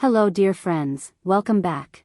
Hello dear friends, welcome back.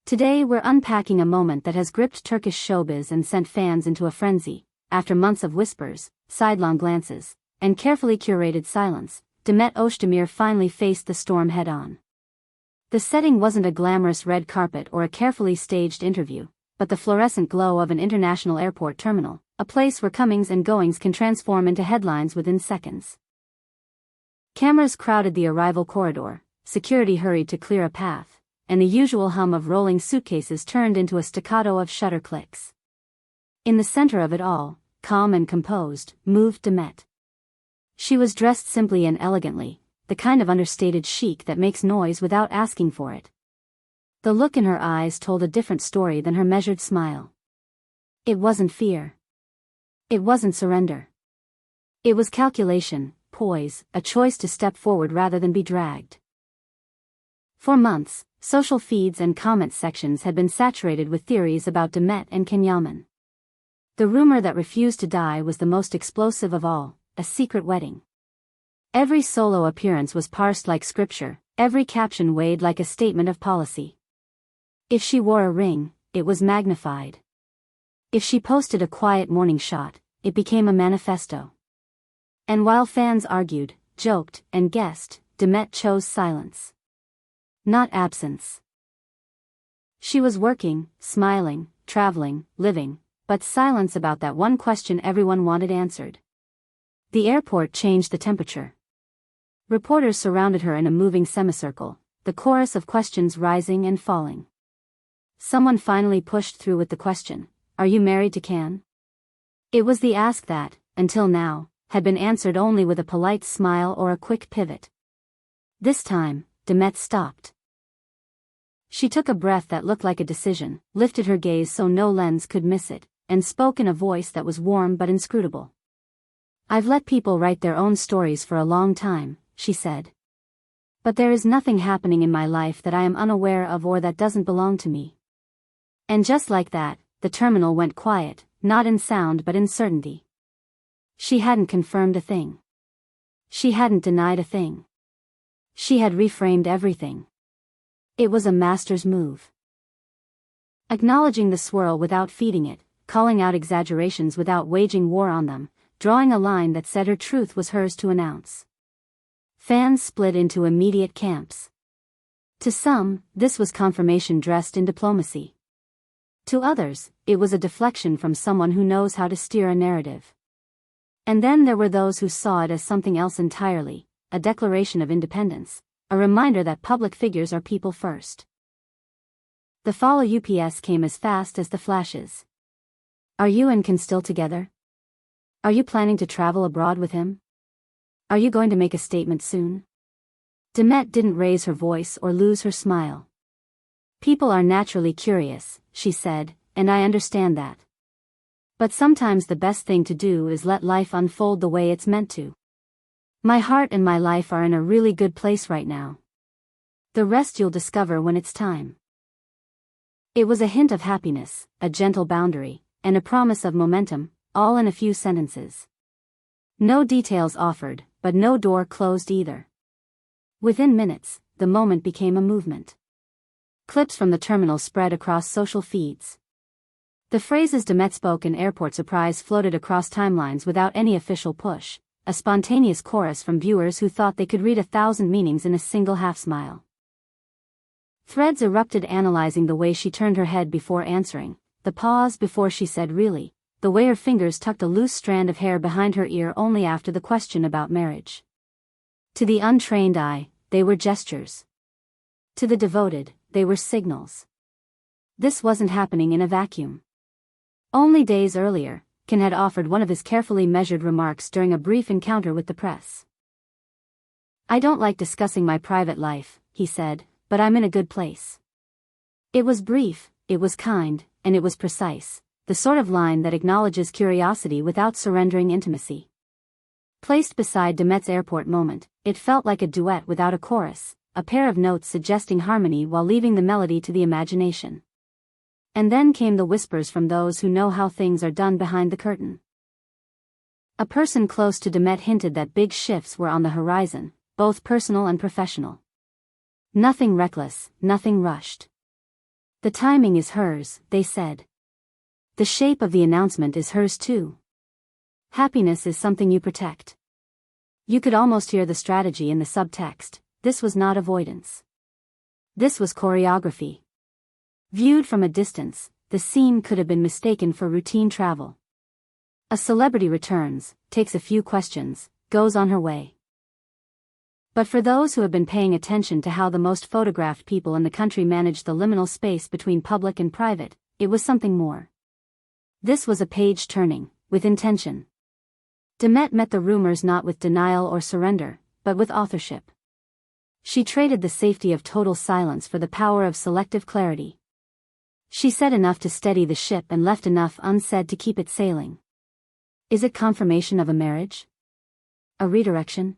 Today we're unpacking a moment that has gripped Turkish showbiz and sent fans into a frenzy. After months of whispers, sidelong glances, and carefully curated silence, Demet Özdemir finally faced the storm head-on. The setting wasn't a glamorous red carpet or a carefully staged interview, but the fluorescent glow of an international airport terminal, a place where comings and goings can transform into headlines within seconds. Cameras crowded the arrival corridor, security hurried to clear a path, and the usual hum of rolling suitcases turned into a staccato of shutter clicks. In the center of it all, calm and composed, moved Demet. She was dressed simply and elegantly, the kind of understated chic that makes noise without asking for it. The look in her eyes told a different story than her measured smile. It wasn't fear. It wasn't surrender. It was calculation, poise, a choice to step forward rather than be dragged. For months, social feeds and comment sections had been saturated with theories about Demet and Kenyaman. The rumor that refused to die was the most explosive of all, a secret wedding. Every solo appearance was parsed like scripture, every caption weighed like a statement of policy. If she wore a ring, it was magnified. If she posted a quiet morning shot, it became a manifesto. And while fans argued, joked, and guessed, Demet chose silence. Not absence. She was working, smiling, traveling, living, but silence about that one question everyone wanted answered. The airport changed the temperature. Reporters surrounded her in a moving semicircle, the chorus of questions rising and falling. Someone finally pushed through with the question, "Are you married to Can?" It was the ask that, until now, had been answered only with a polite smile or a quick pivot. This time, Demet stopped. She took a breath that looked like a decision, lifted her gaze so no lens could miss it, and spoke in a voice that was warm but inscrutable. "I've let people write their own stories for a long time," she said. "But there is nothing happening in my life that I am unaware of or that doesn't belong to me." And just like that, the terminal went quiet, not in sound but in certainty. She hadn't confirmed a thing. She hadn't denied a thing. She had reframed everything. It was a master's move. Acknowledging the swirl without feeding it, calling out exaggerations without waging war on them, drawing a line that said her truth was hers to announce. Fans split into immediate camps. To some, this was confirmation dressed in diplomacy. To others, it was a deflection from someone who knows how to steer a narrative. And then there were those who saw it as something else entirely, a declaration of independence, a reminder that public figures are people first. The follow UPS came as fast as the flashes. "Are you and Can still together? Are you planning to travel abroad with him? Are you going to make a statement soon?" Demet didn't raise her voice or lose her smile. "People are naturally curious," she said, "and I understand that. But sometimes the best thing to do is let life unfold the way it's meant to. My heart and my life are in a really good place right now. The rest you'll discover when it's time." It was a hint of happiness, a gentle boundary, and a promise of momentum, all in a few sentences. No details offered, but no door closed either. Within minutes, the moment became a movement. Clips from the terminal spread across social feeds. The phrases Demet spoke in airport surprise floated across timelines without any official push, a spontaneous chorus from viewers who thought they could read 1,000 meanings in a single half-smile. Threads erupted analyzing the way she turned her head before answering, the pause before she said really, the way her fingers tucked a loose strand of hair behind her ear only after the question about marriage. To the untrained eye, they were gestures. To the devoted, they were signals. This wasn't happening in a vacuum. Only days earlier, Can had offered one of his carefully measured remarks during a brief encounter with the press. "I don't like discussing my private life," he said, "but I'm in a good place." It was brief, it was kind, and it was precise, the sort of line that acknowledges curiosity without surrendering intimacy. Placed beside Demet's airport moment, it felt like a duet without a chorus, a pair of notes suggesting harmony while leaving the melody to the imagination. And then came the whispers from those who know how things are done behind the curtain. A person close to Demet hinted that big shifts were on the horizon, both personal and professional. Nothing reckless, nothing rushed. The timing is hers, they said. The shape of the announcement is hers too. Happiness is something you protect. You could almost hear the strategy in the subtext. This was not avoidance. This was choreography. Viewed from a distance, the scene could have been mistaken for routine travel. A celebrity returns, takes a few questions, goes on her way. But for those who have been paying attention to how the most photographed people in the country manage the liminal space between public and private, it was something more. This was a page turning, with intention. Demet met the rumors not with denial or surrender, but with authorship. She traded the safety of total silence for the power of selective clarity. She said enough to steady the ship and left enough unsaid to keep it sailing. Is it confirmation of a marriage? A redirection?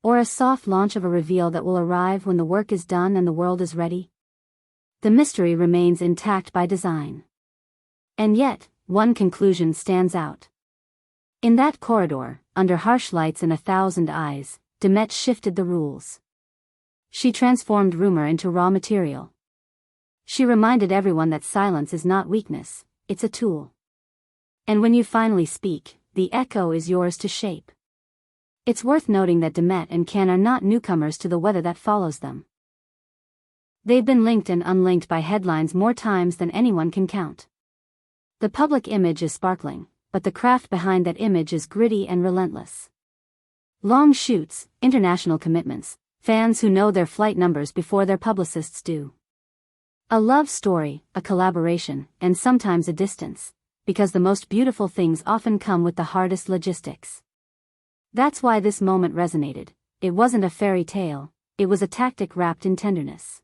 Or a soft launch of a reveal that will arrive when the work is done and the world is ready? The mystery remains intact by design. And yet, one conclusion stands out. In that corridor, under harsh lights and 1,000 eyes, Demet shifted the rules. She transformed rumor into raw material. She reminded everyone that silence is not weakness, it's a tool. And when you finally speak, the echo is yours to shape. It's worth noting that Demet and Can are not newcomers to the weather that follows them. They've been linked and unlinked by headlines more times than anyone can count. The public image is sparkling, but the craft behind that image is gritty and relentless. Long shoots, international commitments, fans who know their flight numbers before their publicists do. A love story, a collaboration, and sometimes a distance, because the most beautiful things often come with the hardest logistics. That's why this moment resonated. It wasn't a fairy tale, it was a tactic wrapped in tenderness.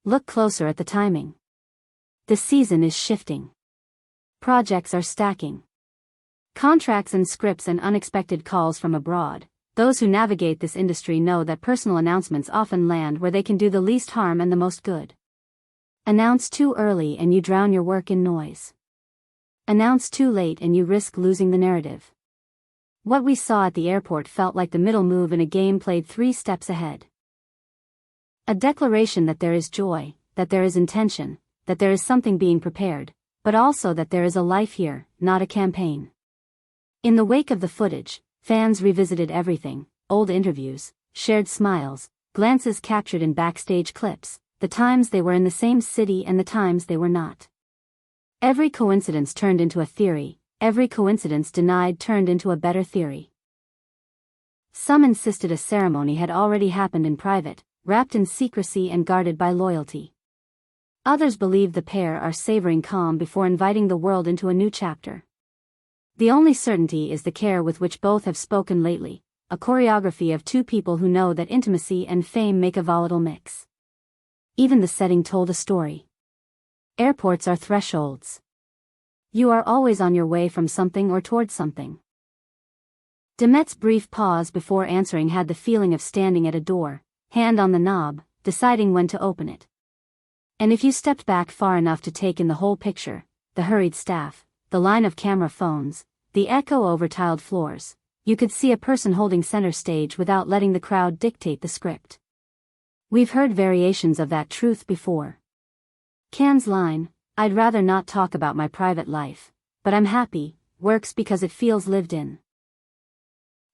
Look closer at the timing. The season is shifting. Projects are stacking. Contracts and scripts and unexpected calls from abroad. Those who navigate this industry know that personal announcements often land where they can do the least harm and the most good. Announce too early and you drown your work in noise. Announce too late and you risk losing the narrative. What we saw at the airport felt like the middle move in a game played 3 steps ahead. A declaration that there is joy, that there is intention, that there is something being prepared, but also that there is a life here, not a campaign. In the wake of the footage, fans revisited everything: old interviews, shared smiles, glances captured in backstage clips, the times they were in the same city and the times they were not. Every coincidence turned into a theory, every coincidence denied turned into a better theory. Some insisted a ceremony had already happened in private, wrapped in secrecy and guarded by loyalty. Others believed the pair are savoring calm before inviting the world into a new chapter. The only certainty is the care with which both have spoken lately, a choreography of 2 people who know that intimacy and fame make a volatile mix. Even the setting told a story. Airports are thresholds. You are always on your way from something or towards something. Demet's brief pause before answering had the feeling of standing at a door, hand on the knob, deciding when to open it. And if you stepped back far enough to take in the whole picture, the hurried staff, the line of camera phones, the echo over tiled floors, you could see a person holding center stage without letting the crowd dictate the script. We've heard variations of that truth before. Can's line, "I'd rather not talk about my private life, but I'm happy," works because it feels lived in.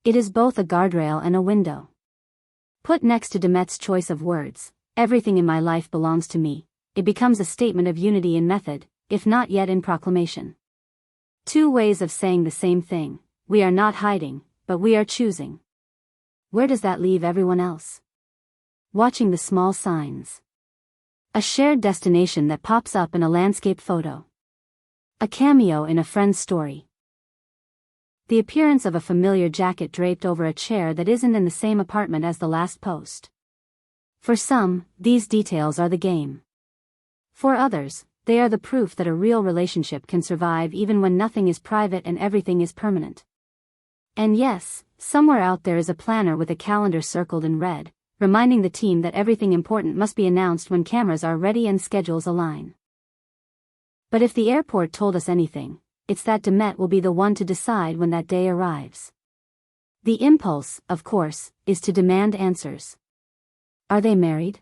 It is both a guardrail and a window. Put next to Demet's choice of words, "Everything in my life belongs to me," it becomes a statement of unity in method, if not yet in proclamation. 2 ways of saying the same thing: we are not hiding, but we are choosing. Where does that leave everyone else? Watching the small signs. A shared destination that pops up in a landscape photo. A cameo in a friend's story. The appearance of a familiar jacket draped over a chair that isn't in the same apartment as the last post. For some, these details are the game. For others, they are the proof that a real relationship can survive even when nothing is private and everything is permanent. And yes, somewhere out there is a planner with a calendar circled in red, reminding the team that everything important must be announced when cameras are ready and schedules align. But if the airport told us anything, it's that Demet will be the one to decide when that day arrives. The impulse, of course, is to demand answers. Are they married?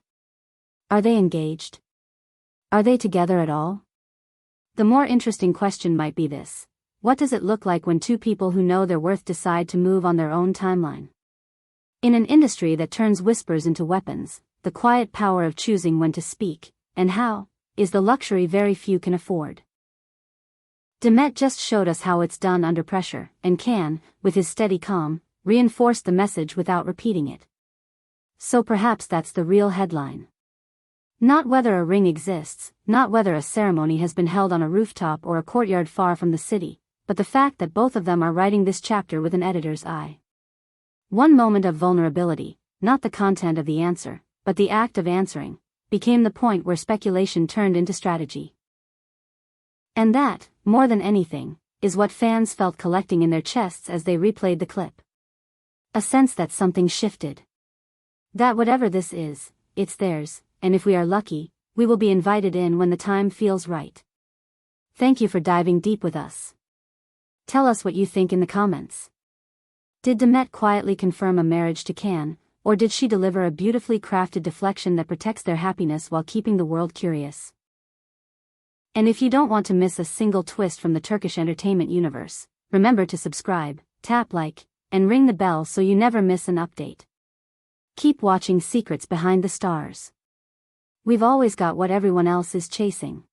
Are they engaged? Are they together at all? The more interesting question might be this: what does it look like when two people who know their worth decide to move on their own timeline? In an industry that turns whispers into weapons, the quiet power of choosing when to speak, and how, is the luxury very few can afford. Demet just showed us how it's done under pressure, and can, with his steady calm, reinforce the message without repeating it. So perhaps that's the real headline. Not whether a ring exists, not whether a ceremony has been held on a rooftop or a courtyard far from the city, but the fact that both of them are writing this chapter with an editor's eye. One moment of vulnerability, not the content of the answer, but the act of answering, became the point where speculation turned into strategy. And that, more than anything, is what fans felt collecting in their chests as they replayed the clip. A sense that something shifted. That whatever this is, it's theirs, and if we are lucky, we will be invited in when the time feels right. Thank you for diving deep with us. Tell us what you think in the comments. Did Demet quietly confirm a marriage to Can, or did she deliver a beautifully crafted deflection that protects their happiness while keeping the world curious? And if you don't want to miss a single twist from the Turkish entertainment universe, remember to subscribe, tap like, and ring the bell so you never miss an update. Keep watching Secrets Behind the Stars. We've always got what everyone else is chasing.